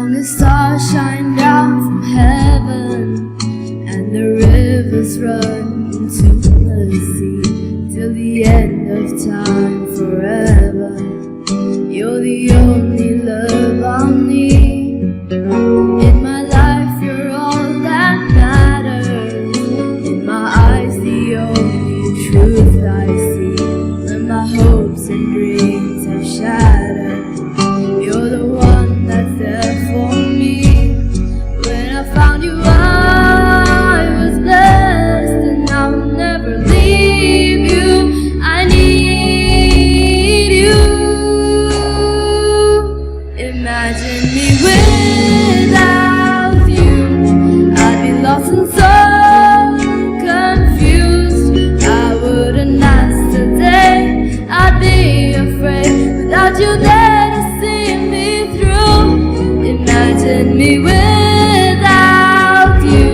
long as stars shine down from heaven and the rivers run into the sea till the end of time forever. You're the only love I'll need. In my life you're all that matters. In my eyes the only truth I see. When my hopes and dreams have shattered, you're the one that's there for me. When I found you I was blessed, and I will never leave you. I need you. Imagine me without you. I'd be lost and so confused. I wouldn't last a day. I'd be afraid without you there to see me through. Imagine me without you.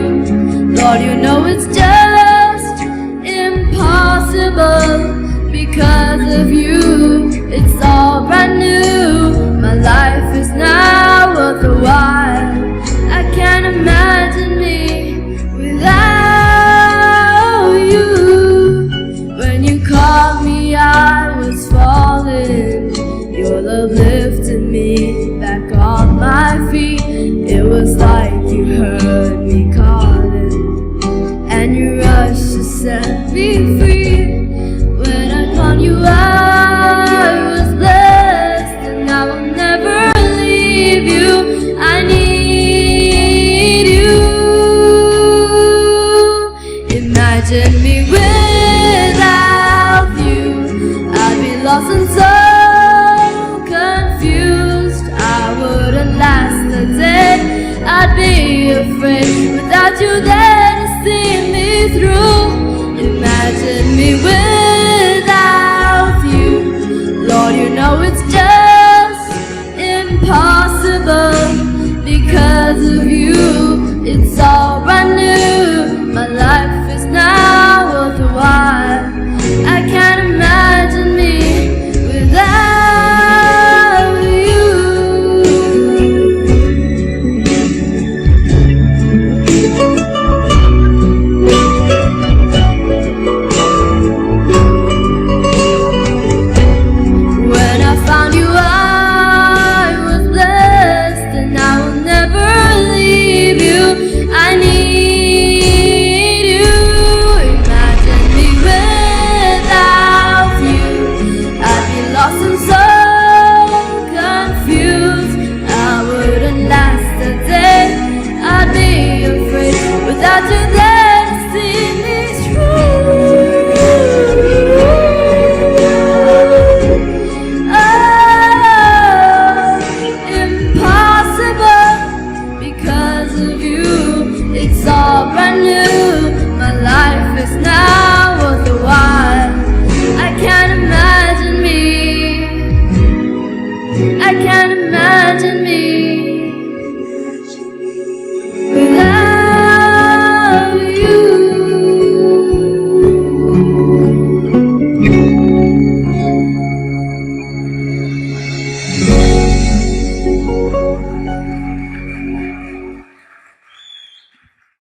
Lord, you know it's just impossible. Because of you, it's all brand new. My life is now worth a while. I can't imagine me without you. When you called me, I was falling. Your love lifted me back on my feet. It was like you heard me calling, and you rushed to set me free. When I found you, I was blessed, and I will never leave you. I need you. Imagine me without you. I'd be lost and so confused. I wouldn't last a day. I'd be afraid without you there to see me through. Imagine me with